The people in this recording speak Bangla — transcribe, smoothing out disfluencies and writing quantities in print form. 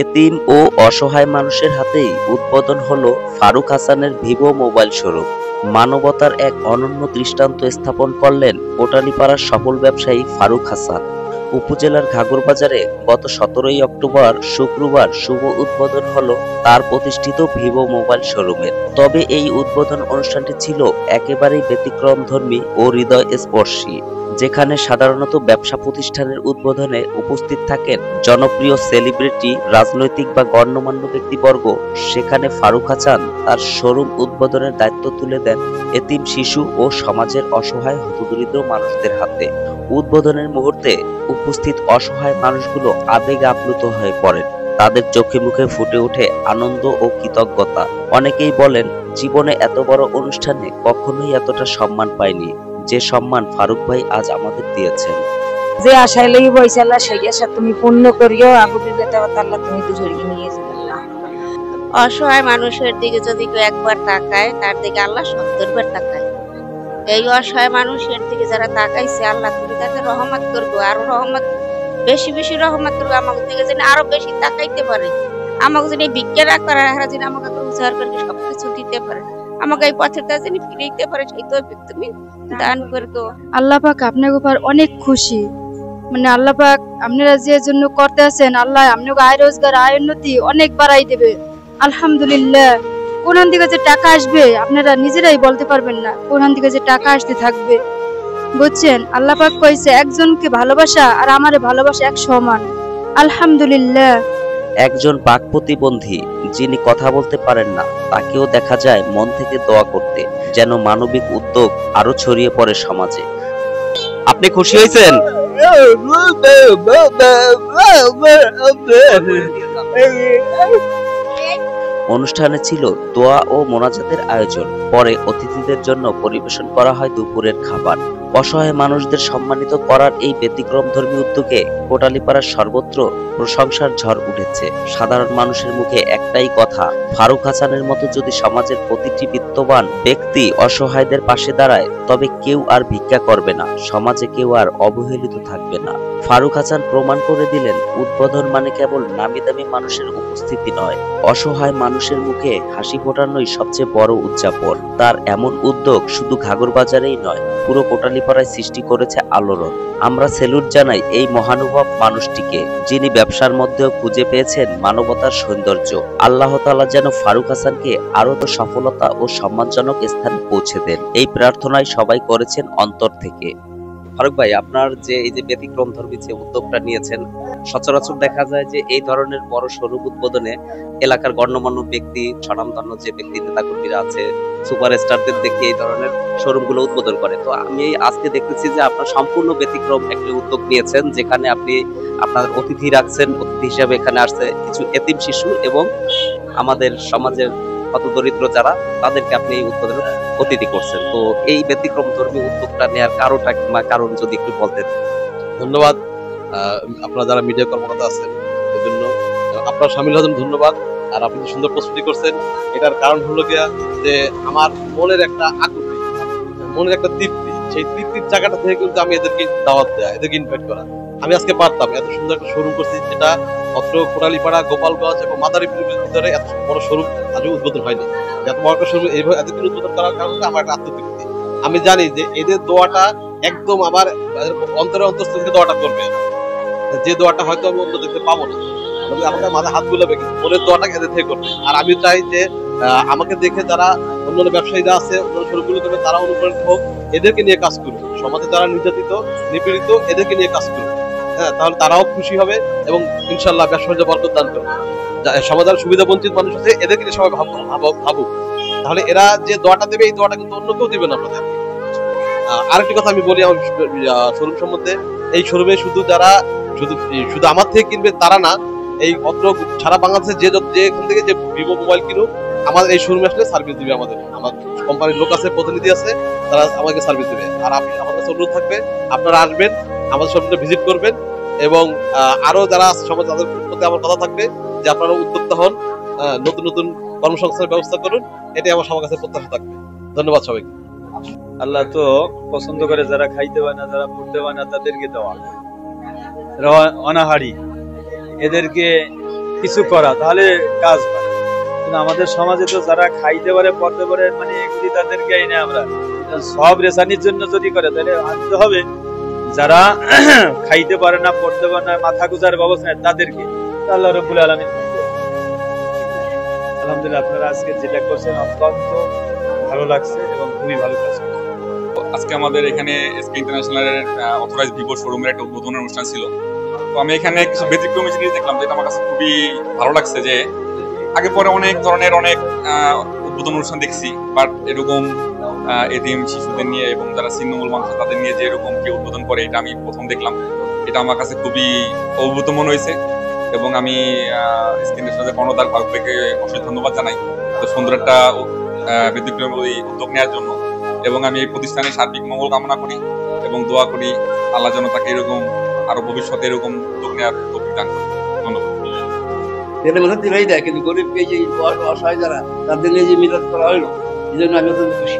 এতিম ও অসহায় মানুষের হাতেই উদ্বোধন হলো ফারুক হাসানের ভিভো মোবাইল শোরুম। মানবতার এক অনন্য দৃষ্টান্ত স্থাপন করলেন কোটালীপাড়ার সফল ব্যবসায়ী ফারুক হাসান। উপজেলার ঘাগরবাজারে গত 17ই অক্টোবর শুক্রবার শুভ উদ্বোধন হলো তার প্রতিষ্ঠিত ভিভো মোবাইল শোরুমের। তবে এই উদ্বোধন অনুষ্ঠানটি ছিল একেবারেই ব্যতিক্রমধর্মী ও হৃদয়স্পর্শী, যেখানে সাধারণত ব্যবসা প্রতিষ্ঠানের উদ্বোধনে উপস্থিত থাকেন জনপ্রিয় সেলিব্রিটি, রাজনৈতিক বা গণ্যমান্য ব্যক্তিবর্গ। সেখানে ফারুক হাসান তার শোরুম উদ্বোধনের দায়িত্ব তুলে দেন এতিম শিশু ও সমাজের অসহায় হতদরিদ্র মানুষদের হাতে। উদ্বোধনের মুহূর্তে উপস্থিত অসহায় মানুষগুলো আবেগে আপ্লুত হয়ে পড়েন। তাদের চোখে মুখে ফুটে ওঠে আনন্দ ও কৃতজ্ঞতা। অনেকেই বলেন, জীবনে এত বড় অনুষ্ঠানে কখনোই এতটা সম্মান পায়নি, যে সম্মান ফারুক ভাই আজ আমাদের দিয়েছেন। যে আশায় লাগি বইছে আল্লাহ সেই আশা তুমি পূর্ণ করিও, আগুনের বেটা আল্লাহ তুমি তো জড়িয়ে নিয়ে যাবে। অসহায় মানুষের দিকে যদি কেউ একবার তাকায়, তার দিকে আল্লাহ 70 বার তাকায়। এই অসহায় মানুষের দিকে যারা তাকাইছে, আল্লাহ তুমি তাদের রহমত করবো, আরো রহমত, বেশি বেশি রহমত করবো। আমাকে দিকে যেন আরো বেশি তাকাইতে পারে, আমাকে যেন ভিক্ষা না করার হারা যেন আমাকে উদ্ধার করে সবকিছু দিতে পারে, আমাকে এই পথের দ্বারা যেন ফিরাইতে পারে, সেই তো তুমি দান করবো। আল্লাহ পাক আপনার উপর অনেক খুশি। মানে আল্লাহ পাক আপনারা যে জন্য করতে আছেন, আল্লাহ আপনাকে আয় রোজগার, আয় উন্নতি অনেক বাড়াই দেবে। আলহামদুলিল্লাহ। কোরআন থেকে যে টাকা আসবে আপনারা নিজেরাই বলতে পারবেন না, কোরআন থেকে যে টাকা আসতে থাকবে, বুঝছেন? আল্লাহ পাক কইছে একজনকে ভালোবাসা আর আমারে ভালোবাসা এক সমান। আলহামদুলিল্লাহ। একজন বাক প্রতিবন্ধী যিনি কথা বলতে পারেন না, তাকেও দেখা যায় মন থেকে দোয়া করতে, যেন মানবিক উদ্যোগ আরো ছড়িয়ে পড়ে সমাজে। আপনি খুশি হয়েছেন? অনুষ্ঠানে ছিল দোয়া ও মোনাজাতের আয়োজন। পরে অতিথিদের জন্য পরিবেশন করা হয় দুপুরের খাবার। অসহায় মানুষদের সম্মানিত করার এই ব্যতিক্রমধর্মী উদ্যোগে কোটালীপাড়ার সর্বত্র প্রশংসার ঝড় উঠেছে। সাধারণ মানুষের মুখে একটাই কথা, ফারুক হাসানের মতো যদি সমাজের প্রতিটি বিত্তবান ব্যক্তি অসহায়দের পাশে দাঁড়ায়, তবে কেউ আর ভিক্ষা করবে না, সমাজে কেউ আর অবহেলিত থাকবে না। ফারুক হাসান প্রমাণ করে দিলেন, উদ্বোধন মানে কেবল নামি দামি মানুষের উপস্থিতি নয়, অসহায় মানুষের মুখে হাসি ফোটানোই সবচেয়ে বড় উদযাপন। তার এমন উদ্যোগ শুধু ঘাগরবাজারেই নয়, পুরো কোটালীপাড়ায় সৃষ্টি করেছে আলোড়ন। আমরা সেলুট জানাই এই মহানুভব মানুষটিকে, যিনি ব্যবসার মধ্যেও খুঁজে পেয়েছেন মানবতার সৌন্দর্য। আল্লাহ তাআলা যেন ফারুক হাসানকে আরো তো সফলতা ও সম্মানজনক স্থানে পৌঁছে দেন, এই প্রার্থনাই সবাই করেছেন অন্তর থেকে। ফারুক ভাই, আপনার যে এই যে ব্যতিক্রমধর্মী যে উদ্যোগটা নিয়েছেন, সচরাচর দেখা যায় যে এই ধরনের বড় শোরুম উদ্বোধনে এলাকার গণ্যমান্য ব্যক্তি, স্বনামধন্য যে ব্যক্তি নেতাকর্মীরা আছে, সুপারস্টারদের দেখে এই ধরনের শোরুম গুলো উদ্বোধন করে। তো আমি আজকে দেখতেছি যে আপনার সম্পূর্ণ ব্যতিক্রম একটি উদ্যোগ নিয়েছেন, যেখানে আপনি আপনার অতিথি রাখছেন। অতিথি হিসেবে এখানে আসছে কিছু এতিম শিশু এবং আমাদের সমাজের হতদরিদ্র যারা, তাদেরকে আপনি এই উদ্বোধনে অতিথি করছেন। তো এই ব্যতিক্রমধর্মী উদ্যোগটা নেওয়ার কারণ যদি একটু বলতেন। ধন্যবাদ। আপনারা যারা মিডিয়া কর্মকর্তা আছেন, এর জন্য আপনার সামিল হওয়ার জন্য ধন্যবাদ। আর আপনি সুন্দর প্রস্তুতি করছেন, এটার কারণ হলো গিয়া যে আমার মনের একটা আকুতি, মনের একটা তৃপ্তি, সেই তৃপ্তির জায়গাটা থেকে কিন্তু আমি এদেরকে দাওয়াত দেয়া, এদেরকে ইনভাইট করা। আমি আজকে পারতাম এত সুন্দর একটা শোরুম করছি, যেটা অত্র কোটালীপাড়া, গোপালগঞ্জ এবং মাদারীপুরের ভিতরে এত বড় শোরুম আজও উদ্বোধন হয়নি। এত বড় একটা শোরুম এইভাবে এতদিন উদ্বোধন করার কারণে আমার একটা আত্মতৃপ্তি। আমি জানি যে এদের দোয়াটা একদম আমার অন্তরে অন্তঃস্থল থেকে দোয়াটা করবে, যে দোয়াটা হয়তো আমি অন্য দেখতে পাবো না, আমাকে মাথায় হাত বুলাবে, কিন্তু মনের দোয়াটা এদের থেকে করবে। আর আমি চাই যে আমাকে দেখে যারা অন্যান্য ব্যবসায়ীরা আছে, অন্যান্য শোরুমগুলো করবে, তারা অনুপ্রাণিত হোক, এদেরকে নিয়ে কাজ করবে। সমাজে যারা নির্যাতিত, নিপীড়িত, এদেরকে নিয়ে কাজ করবে। হ্যাঁ, তাহলে তারাও খুশি হবে এবং ইনশাল্লাহ ব্যবসা বাণিজ্য বরকত দান করবে। সমাজের সুবিধা বঞ্চিত মানুষ আছে, এদেরকে নিয়ে সবাই ভাবুক। তাহলে এরা যে দোয়াটা দেবে, এই দোয়াটা কিন্তু অন্য কেউ দিবে না আপনাদের। আরেকটি কথা আমি বলি আমার শোরুম সম্বন্ধে। এই শোরুমে শুধু যারা শুধু আমার থেকে কিনবে তারা না, এই অত্র সারা বাংলাদেশে যেখান থেকে যে ভিভো মোবাইল কিনুক, আমাদের এই শোরুমে আসলে সার্ভিস দিবে। আমার কোম্পানির লোক আছে, প্রতিনিধি আছে, তারা আমাকে সার্ভিস দেবে। আর আমার কাছে অনুরোধ থাকবে, আপনারা আসবেন, আমাদের শোরুমটা ভিজিট করবেন, এবং আরো যারা আছে সমাজ, তাদের প্রতি আমার কথা থাকবে যে আপনারা উদ্যোক্তা হন, নতুন নতুন কর্মসংস্থানের ব্যবস্থা করুন। এটাই আমার সবার কাছে প্রত্যাশা থাকবে। ধন্যবাদ সবাইকে। আল্লাহ তো পছন্দ করে যারা খাইতে পায় না, যারা পড়তে পায় না, তাদেরকে দেওয়া অনাহারি, এদেরকে কিছু করা, তাহলে কাজ হয়। কিন্তু আমাদের সমাজে তো যারা খাইতে পারে পড়তে পারে মানে এগুলি তাদেরকে এনে আমরা সব রেশানির জন্য যদি করে তাহলে আনতে হবে যারা খাইতে পারে না পড়তে পারে না মাথা গুজার ব্যবস্থা নেই তাদেরকে। আল্লাহ রাব্বুল আলামিন আলহামদুলিল্লাহ আপনারা আজকে যেটা করছেন অত্যন্ত ভালো লাগছে এবং খুবই ভালো কাজ করছেন। আজকে আমাদের এখানে এসকে ইন্টারন্যাশনালের অথরাইজ ভিভো শোরুমের একটা উদ্বোধনের অনুষ্ঠান ছিল। তো আমি এখানে কিছু ব্যতিক্রমী জিনিস দেখলাম, যেটা আমার কাছে খুবই ভালো লাগছে। যে আগে পরে অনেক ধরনের অনেক উদ্বোধন অনুষ্ঠান দেখছি, বাট এরকম এতিম শিশুদের নিয়ে এবং যারা ছিন্নমূল মানুষ তাদের নিয়ে যে এরকম কেউ উদ্বোধন করে, এটা আমি প্রথম দেখলাম। এটা আমার কাছে খুবই অদ্ভুত মনে হয়েছে এবং আমি এসকে ইন্টারন্যাশনালের কর্ণধার ফারুক ভাইকে অসংখ্য ধন্যবাদ জানাই তো সুন্দর একটা ব্যতিক্রমী উদ্যোগ নেওয়ার জন্য। এবং আমি এই প্রতিষ্ঠানের সার্বিক মঙ্গল কামনা করি এবং দোয়া করি আল্লাহ যেন তাকে এরকম আরো ভবিষ্যতে এরকম উদ্যোগ নেওয়ার তৌফিক দান করে। ধন্যবাদ। কিন্তু গরিবকে যে অসহায় যারা তাদের নিয়ে যে মিলাদ করা হলো এই জন্য আমি অত্যন্ত খুশি।